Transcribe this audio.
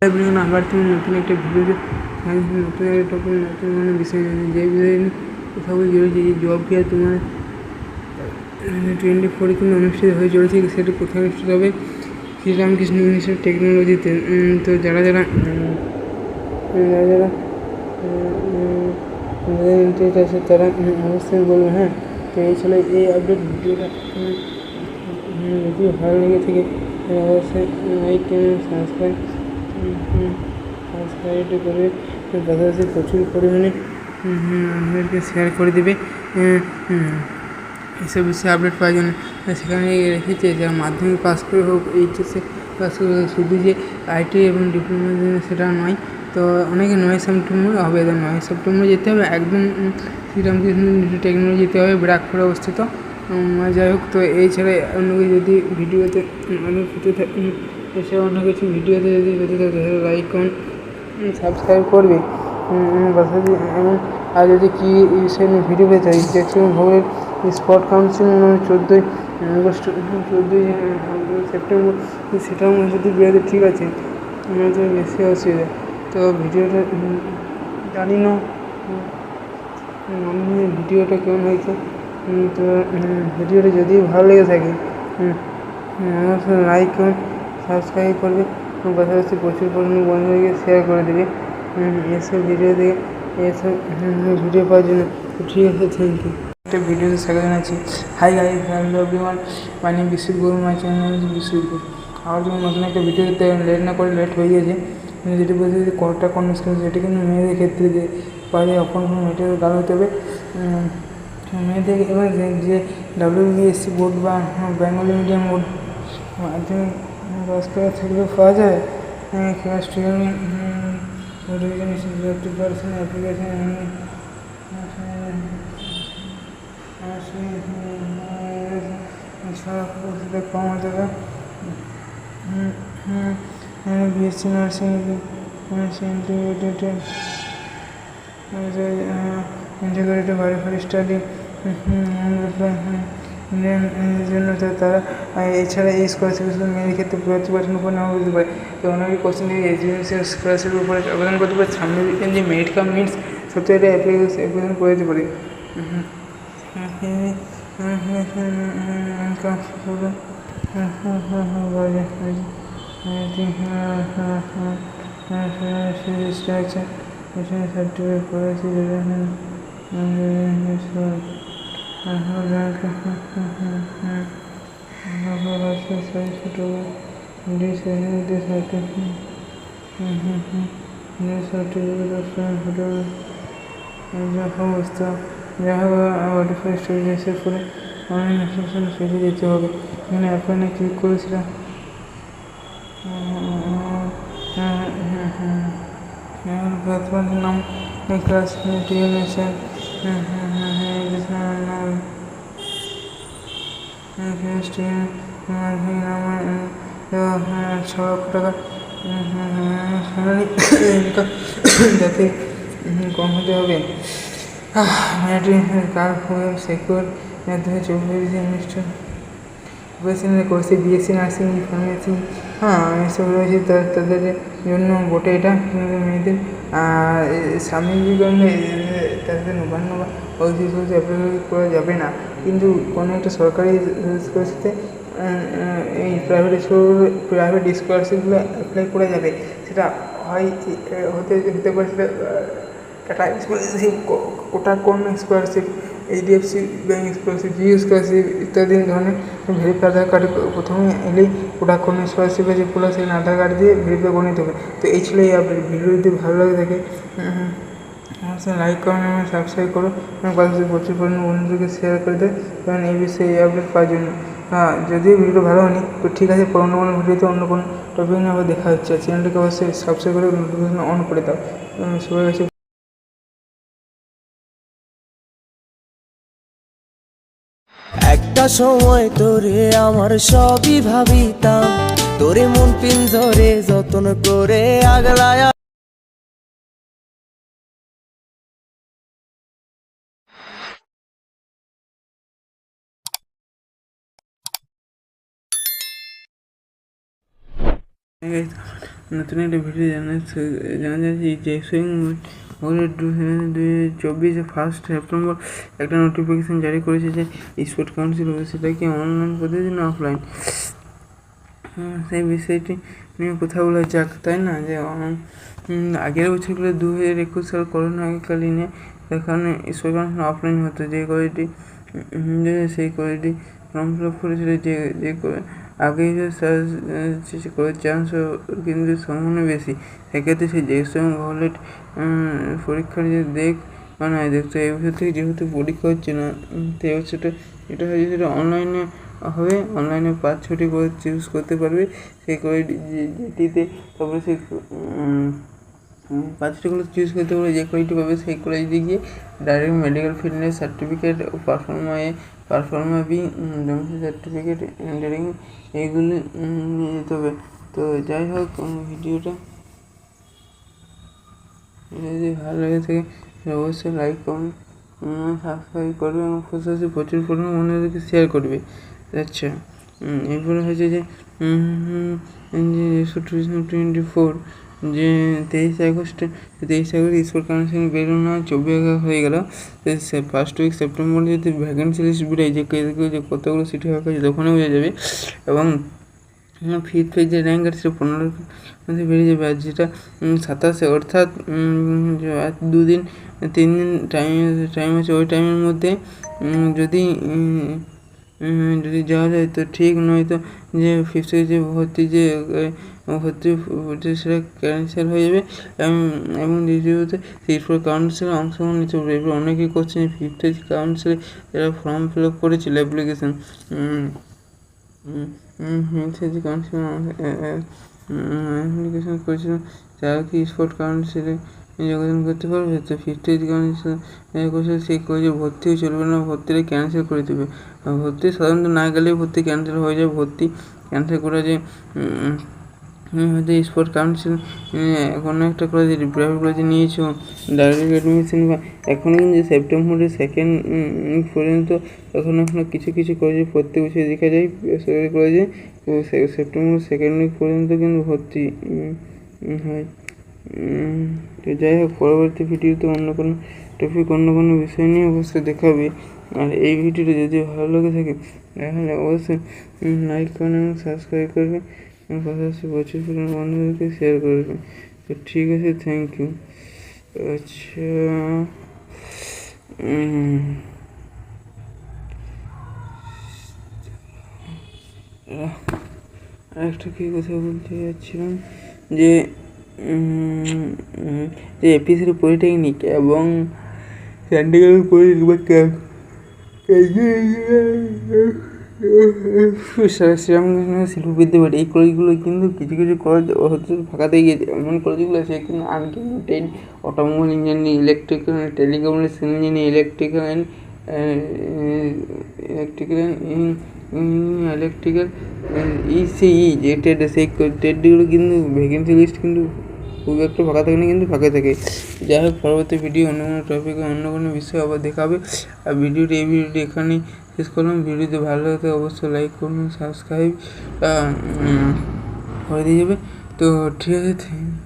আবার তুমি নতুন একটা ভিডিওতে নতুন একটা টপিক নতুন মানে বিষয় যে বিষয়ে সকল জড়িয়েছে যে জব ফেয়ার তোমার 24 কিন্তু অনুষ্ঠিত হয়ে চলেছে, সেটি কোথায় অনুষ্ঠিত হবে? শ্রীরামকৃষ্ণ ইনস্টিটিউট টেকনোলজিতে। তো যারা যারা ইন্টারেস্ট আছে তারা অবশ্যই বলবে। হ্যাঁ, তো এই ছিল এই আপডেট ভিডিওটা। যদি ভালো লেগে থাকে অবশ্যই লাইক সাবস্ক্রাইব করে পাশাপাশি প্রচুর পরিমাণে আমাদেরকে শেয়ার করে দেবে এসব বিষয়ে আপডেট পাওয়ার জন্য। সেখানে রেখেছে যারা মাধ্যমিক পাস করে হোক, এইচএসে পাস করে হোক, শুধু যে আইটি এবং ডিপ্লোমা সেটা নয়। তো অনেকে 9 সেপ্টেম্বর হবে, 9 সেপ্টেম্বর যেতে হবে, একদম শ্রীরামকৃষ্ণ টেকনোলজি যেতে হবে, ব্রাকপুরে অবস্থিত। যাই হোক, তো এই ছাড়া অন্য কিছু যদি ভিডিওতে অনেক কিছু এছাড়া অন্য কিছু ভিডিওতে যদি পেতে থাকে তাহলে লাইক কমেন্ট সাবস্ক্রাইব করবে পাশাপাশি। এবং আর যদি কী বিষয় নিয়ে ভিডিও পেতে চাই, জ্যাকসন হোলের স্পট কাউন্সিল 14ই আগস্ট 14ই সেপ্টেম্বর, সেটাও যদি বেরোতে ঠিক আছে, আমাদের বেশি অসুবিধা। তো ভিডিওটা জানি না ভিডিওটা কেমন হয়েছে। তো ভিডিওটা যদি ভালো লেগে থাকে অবশ্যই লাইক কমেন্ট সাবস্ক্রাইব করবে এবং পাশাপাশি প্রচুর পরিমাণে বন্ধুদেরকে শেয়ার করে দেবে এসব ভিডিও থেকে, এসব ভিডিও পাওয়ার জন্য। ঠিক আছে, থ্যাংক ইউ। একটা ভিডিওতে স্বাগত জানাচ্ছি। Hi guys, hello everyone, my name Biswajit Guru, my channel Biswajit গুরু। আবার যখন নতুন একটা ভিডিওতে লেট না করে, লেট হয়ে গেছে, যেটি বলতে যে কোনটা কোন স্কুল, সেটি কিন্তু মেয়েদের ক্ষেত্রে যে পারে অপন কোনো মেয়েদের গাল হতে হবে মেয়েদের। এবং যে WBSC বোর্ড বা বেঙ্গলি মিডিয়াম বোর্ড মাধ্যমিক পাস করা থাকলেও পাওয়া যায় ক্লাস 12 নোটিফিকেশন অ্যাপ্লিকেশন কম হতে হবে। BSc নার্সিং ইন্টিগ্রেটেড বায়োফার স্টাডি জন্য তারা এছাড়া এই স্কলারশিপ মেয়েদের ক্ষেত্রে 75% উপর নেওয়া হতে পারে। তো অনেকে কোশ্চেন দিয়ে এডুকেশন স্কলারশিপের উপরে আবেদন করতে পারে। সামনে দিকেন যে মেরিট কাম মিনস সত্যি এটা অ্যাপ্লিকেশন করে দিতে পারে। সার্টিফিকেট করেছি অবস্থা যা হোক শেষ করে অনলাইন অ্যাপ্লিকেশন ফেলে দিতে হবে। এখানে অ্যাপ্লাইনে ক্লিক করেছিলাম। নাম ক্লাস টিউনেশন 6 লক্ষ টাকা যাতে কম হতে হবে। কার সেক্টর 2024 অনুষ্ঠান কোর্সে BSc নার্সিং ফার্মেসি এসব রয়েছে তাদের জন্য বটে এটা মেয়েদের। সাময়িক কারণে তাদের নবান্ন বা অতিথি অ্যাপ্লাই করা যাবে না, কিন্তু কোনো একটা সরকারি স্কলারশিপে এই প্রাইভেট স্কলারশিপগুলো অ্যাপ্লাই করা যাবে। সেটা হতে পারে সেটা টাটা স্কলারশিপ, কোটা কোন scholarship, HDFC bank scholarship, Jio scholarship ইত্যাদি ধরনের ভেরিফাই আধার কার্ড প্রথমে এলেই ওটা কোন স্কলারশিপ আছে পুরো সেখানে আধার কার্ড দিয়ে ভেরিফাই করে নিতে হবে। তো এই ছিল এই আপডেট। ভিডিও যদি ভালো লাগে থাকে লাইক করুন এবং সাবস্ক্রাইব করুন এবং পাশাপাশি প্রচুর পরিমাণে বন্ধুদেরকে শেয়ার করে দেয় কারণ এই বিষয়ে এই আপডেট পাওয়ার জন্য। যদিও ভিডিও ভালো হয়নি, তো ঠিক আছে, অন্য কোনো ভিডিওতে অন্য কোনো টপিক নিয়ে আবার দেখা হচ্ছে। চ্যানেলটিকে অবশ্যই সাবস্ক্রাইব করে নোটিফিকেশন অন করে দাও। সবাই কাছে একটা সময় তোরে আমার সবই ভাবিতাম, তোরে মন পিঞ্জরে যত্ন করে আগলায়। নতুন একটা ভিডিও জানা যাচ্ছে যে সুইং 2024 1 সেপ্টেম্বর একটা নোটিফিকেশন জারি করেছে যে স্পোর্ট কাউন্সিল সেটা কি অনলাইন পদ্ধতি না অফলাইন, সেই বিষয়টি নিয়ে কথা বলা যাক, তাই না? যে আগের বছরগুলো 2021 সাল করোনাকালীনে এখানে স্পোর্ট কাউন্সিল অফলাইন হতো, যে কলেজটি সেই কলেজটি ফর্ম ফিল আপ করেছিল যে আগে করার চান্স কিন্তু সম্ভাবনা বেশি। সেক্ষেত্রে সেই জ্যেষ্ঠ ভলেট পরীক্ষার যে বানায় দেখতো এই বছর থেকে যেহেতু পরীক্ষা হচ্ছে না, তো এই বছরটা এটা হয়েছে সেটা অনলাইনে হবে। অনলাইনে 5-6টি করে চুজ করতে পারবে সেই কলেজটি যেটিতে, তারপরে সেই 5টি কলেজ চুজ করতে পারবে, যে কলেজটি পাবে সেই কলেজে গিয়ে direct medical fitness certificate, proforma B, domestic certificate, entering এইগুলি নিয়ে যেতে হবে। তো যাই হোক, ভিডিওটা যদি ভালো লেগে থাকে অবশ্যই লাইক করুন, সাবস্ক্রাইব করবে এবং প্রচুর পরিমাণে অন্যদেরকে শেয়ার করবে। আচ্ছা, এরপরে হচ্ছে যে 2024 যে 23 আগস্ট স্পোর্ট কাউন্সিল বেরোনো 24 হয়ে গেল। ফার্স্ট উইক সেপ্টেম্বর যদি ভ্যাকেন্সি লিস্ট বেরোয় যে কতগুলো সিট হওয়া আছে তখনই বোঝা যাবে, এবং ফিফথ পেজ যে র্যাঙ্ক আছে 15 মধ্যে বেরিয়ে যাবে। আর যেটা 27 অর্থাৎ 3 দিন টাইম আছে, ওই টাইমের মধ্যে যদি যাওয়া যায় তো ঠিক, নয়তো যে ফিফথ যে ভর্তি সেটা ক্যান্সেল হয়ে যাবে। এবং দ্বিতীয়ত স্পোর্ট কাউন্সিলে অংশগ্রহণ নিতে পারবে। এবার অনেকেই করছেন ফিফথ কাউন্সিলে যারা ফর্ম ফিল আপ করেছিল অ্যাপ্লিকেশন, অ্যাপ্লিকেশন করেছিল, তারা কি স্পোর্ট কাউন্সিলে যোগদান করতে পারবে? তো ফিফথ কাউন্সিল করছে সেই কলেজে ভর্তিও চলবে না, ভর্তিটা ক্যান্সেল করে দেবে। ভর্তি সাধারণত না গেলেই ভর্তি ক্যান্সেল হয়ে যায়। ভর্তি ক্যান্সেল করে যে হয়তো স্পোর্ট কাউন্সিল কোনো একটা কলেজে প্রাইভেট কলেজে নিয়েছো ডাইরেক্ট অ্যাডমিশন, বা এখনও কিন্তু সেপ্টেম্বরের 2nd পর্যন্ত এখনও কিছু কলেজে প্রত্যেক বছর দেখা যায় বেসরকারি কলেজে, তো সেপ্টেম্বর 2nd উইক পর্যন্ত কিন্তু ভর্তি হয়। তো যাই হোক, পরবর্তী ভিডিওতে অন্য কোনো টপিক, অন্য কোনো বিষয় নিয়ে অবশ্যই দেখাবে। আর এই ভিডিওটা যদি ভালো লেগে থাকে তাহলে অবশ্যই লাইক করবেন এবং সাবস্ক্রাইব করবে এবং পাশাপাশি প্রচুর পরিমাণে বন্ধুদেরকে শেয়ার করবে। তো ঠিক আছে, থ্যাংক ইউ। আচ্ছা, আরেকটা কী কথা বলতে যাচ্ছিলাম, যে এপিসির পলিটেকনিক এবং চণ্ডীগড় পলিটেকনিক শ্রীরামকৃষ্ণ শিল্পবিদ্যাপীঠ, এই কলেজগুলো কিন্তু কিছু কলেজ হচ্ছে ফাঁকাতে গিয়েছে। এমন কলেজগুলো আছে কিন্তু unlimited automobile engineering, electrical, telecommunication engineering, electrical ECE যে টেড, সেই টেডগুলো কিন্তু ভ্যাকেন্সি লিস্ট কিন্তু খুব একটা ফাঁকা থাকে না, কিন্তু ফাঁকা থাকে। যাই হোক, পরবর্তী ভিডিও অন্য কোনো টপিকে অন্য কোনো বিষয় আবার দেখাবে। আর এই ভিডিওটি এখানেই শেষ করলাম। ভিডিওতে ভালো লাগে অবশ্যই লাইক করুন, সাবস্ক্রাইব করে দিয়ে যাবে। তো ঠিক আছে, থ্যাংক ইউ।